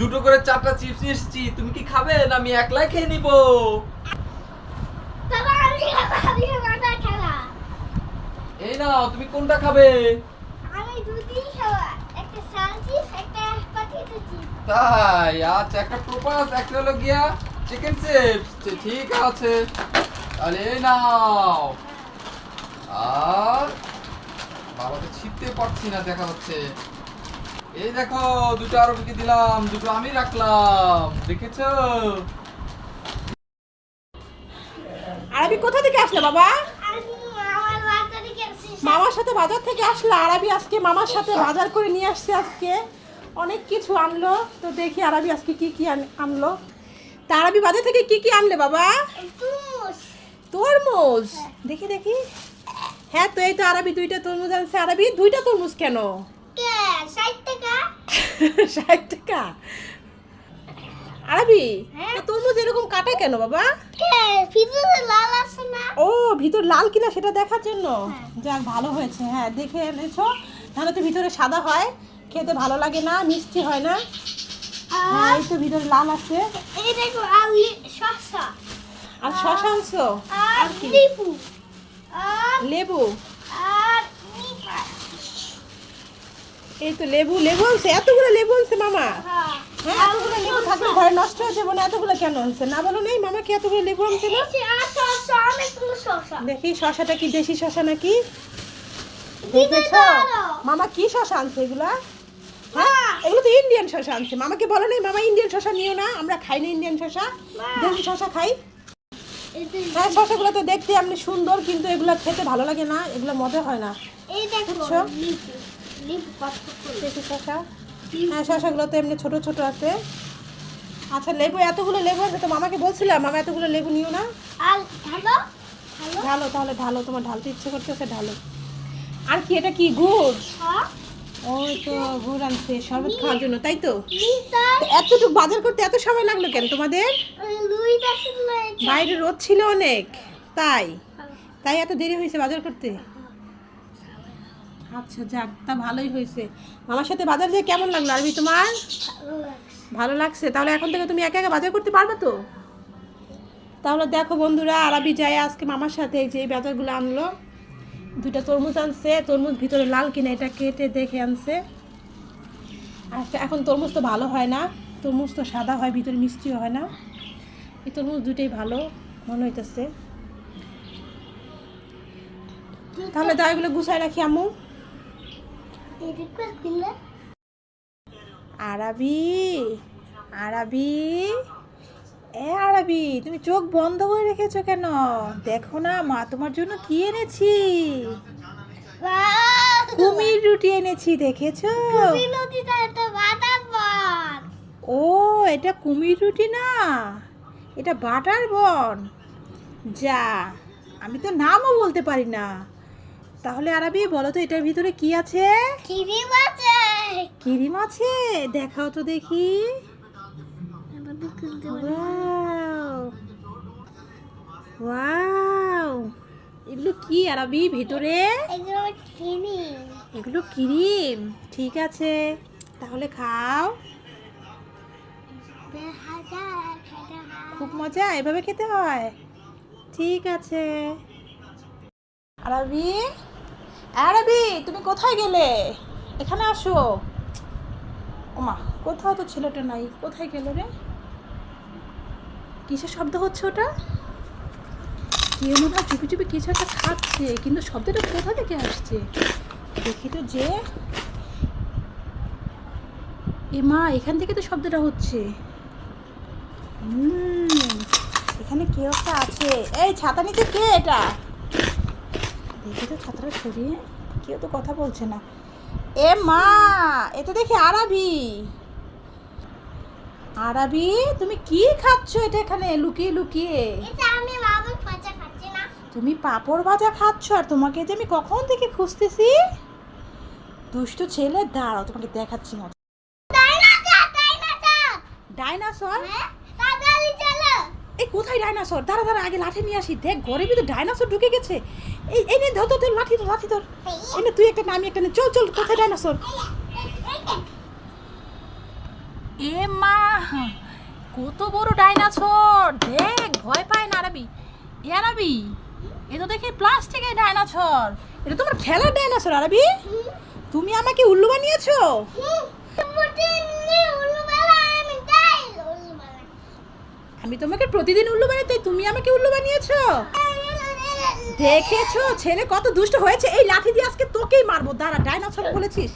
দুটো করে 4টা চিপস নিয়ে এসেছি, তুমি কি খাবে না আমি একলাই খেয়ে নিব? এই নাও, তুমি কোনটা খাবে? তাই আচ্ছা, একটা প্রপাস, একটা হলো গিয়া চিকেন চিপস। ঠিক আছে, তাহলে এই নাও। আর বাবাকে ছিপতে পারছি না, দেখা হচ্ছে। এই দেখো, দুটো আরবিকে দিলাম, দুটো আমি রাখলাম, দেখেছো? আরবি কোথা থেকে আসলে বাবা? মামার সাথে বাজার থেকে আসলে। আরবি আজকে মামার সাথে বাজার করে নিয়ে আসছে, আজকে অনেক কিছু আনলো। তো দেখি আরবি আজকে কি কি আনলো। তা আরবি বাজার থেকে কি কি আনলে বাবা? তরমুজ। দেখি দেখি। হ্যাঁ, তো এই তো আরবি 2টা তরমুজ আনছে। আরবি 2টা তরমুজ কেন? 60 টাকা। 60 টাকা? আরবি তরমুজ এরকম কাটা কেন বাবা? ভিতরে লাল আছে না? ও, ভিতর লাল কিনা সেটা দেখার জন্য। যাক, ভালো হয়েছে। হ্যাঁ, দেখে এনেছো। তাহলে তো ভিতরে সাদা হয়, খেতে ভালো লাগে না, মিষ্টি হয় না। হ্যাঁ, এই তো ভিতরে লাল আছে। এই দেখো, শসা। আর শসা আনছো? আর লেবু। লেবু। আর মিঠা। এই তো লেবু আনছে। এতগুলো লেবু আনছে মামা? হ্যাঁ। হ্যাঁ, এতগুলো লেবু থাকলে ঘরে নষ্ট হয়ে যাবে না। এতগুলো কেন আনছে না বলো? নেই মামা কি এতগুলো লেবু আনছে না? শসা, অনেকগুলো শসা। দেখি শসাটা কি দেশি শসা নাকি? দেখেছো মামা কি শসা আনছে এগুলা? হ্যাঁ, এগুলো তো ইন্ডিয়ান শসা আনছে। মামাকে বলে নাই মামা ইন্ডিয়ান শসা নিও না, আমরা খাই না ইন্ডিয়ান শসা, দেশি শসা খাই। হ্যাঁ, শসাগুলো তো দেখতে এমনি সুন্দর, কিন্তু এগুলো খেতে ভালো লাগে না, এগুলো মজা হয় না। এই দেখো, বুঝছো? লেবু কতগুলো। দেশি শসা। হ্যাঁ, শসাগুলো তো এমনি ছোট ছোট আছে। আচ্ছা, লেবু এতগুলো লেবু আছে, তো মামাকে বলছিলাম মামা এতগুলো লেবু নিও না। আর হ্যালো হ্যালো। ঢালো, তাহলে ঢালো, তোমার ঢালতে ইচ্ছে করতেছে ঢালো। আর কি, এটা কি গুড়? হ্যাঁ, ওই তো গুড় আনছে শরবত খাওয়ার জন্য, তাই তো? মিঠা। তো এতটুকু বাজার করতে এত সময় লাগলো কেন তোমাদের? লুইটা ছিল। বাইরে রোদ ছিল অনেক, তাই তাই এত দেরি হয়েছে বাজার করতে? আচ্ছা, যাক, তা ভালোই হয়েছে। মামার সাথে বাজার যেয়ে কেমন লাগলো আরবি তোমার? ভালো লাগছে? তাহলে এখন থেকে তুমি একা একা বাজার করতে পারবে তো? তাহলে দেখো বন্ধুরা, আরবি যায় আজকে মামার সাথে এই যে এই বাজারগুলো আনলো। 2টা তরমুজ আনছে। তরমুজ ভিতরে লাল কিনা এটা কেটে দেখে আনছে। আচ্ছা, এখন তরমুজ তো ভালো হয় না, তরমুজ তো সাদা হয়, ভিতরে মিষ্টিও হয় না। এই তরমুজ 2টাই ভালো মনে হইতেছে। তাহলে দাও এগুলো গুছাই রাখি আম্মু। আরবি, আরবি, আরবি, তুমি চোখ বন্ধ করে রেখেছো কেন? দেখো না, মা তোমার জন্য কি এনেছি। কুমির রুটি এনেছি, দেখেছো? ও, এটা কুমির রুটি না, এটা বাটার বন। যা, আমি তো নামও বলতে পারি না। তাহলে আরবি বলো তো এটার ভিতরে কি আছে? ক্রিম আছে। ক্রিম আছে? দেখাও তো দেখি। ওয়াও, ওয়াও, এগুলো কি আরবি ভিতরে? এগুলো ক্রিম। এগুলো ক্রিম। ঠিক আছে, তাহলে খাও। খুব মজা, এভাবে খেতে হয়? ঠিক আছে। আরবি, আরবি, তুমি কোথায় গেলে? এখানে আসো। ওমা, কোথাও তো ছেলেটা নাই, কোথায় গেল রে? কিসের শব্দ হচ্ছে ওটা? কেউ মনে হয় চুপি চুপি কিছু একটা খাচ্ছে, কিন্তু শব্দটা কোথা থেকে আসছে দেখি তো। যে এ মা, এখান থেকে তো শব্দটা হচ্ছে। এখানে কেউ একটা আছে। এই ছাতা নিচে কে এটা? দেখি তো ছাতাটা সরিয়ে। কেউ তো কথা বলছে না। এ মা, এটা দেখি আরবি। আরবি, তুমি কি খাচ্ছ এটা এখানে লুকিয়ে লুকিয়ে? এটা আমি বাবুর পাচা খাচ্ছি না। তুমি পাঁপড় ভাজা খাচ্ছ, আর তোমাকে যে আমি কখন থেকে খুঁজতেছি। দুষ্ট ছেলে, দাঁড়াও তোমাকে দেখাচ্ছি মজা। ডাইনোসর? তাড়াতাড়ি চলো। এই কোথায় ডাইনোসর? দাঁড়া দাঁড়া, আগে লাঠি নিয়ে আসি। দেখ, ঘরের ভিতরে ডাইনোসর ঢুকে গেছে। এই নে, ধর ধর, লাঠি ধর, লাঠি ধর। এই নে, তুই একটা না আমি একটা নে। চল চল, কোথায় ডাইনোসর? এ মা, কত বড় ডাইনোসর! দেখ, ভয় পায় না আরবি। এ আরবি, এ তো দেখি প্লাস্টিকের ডাইনোসর। এটা তোমার খেলার ডাইনোসর আরবি? তুমি আমাকে উল্লু বানিয়েছো। আমি তোমাকে প্রতিদিন উল্লু বানাই, তাই তুমি আমাকে উল্লু বানিয়েছো। দেখেছো ছেলে কত দুষ্ট হয়েছে। এই লাঠি দিয়ে আজকে তোকেই মারবো। দাঁড়া, ডাইনোসর বলেছিস।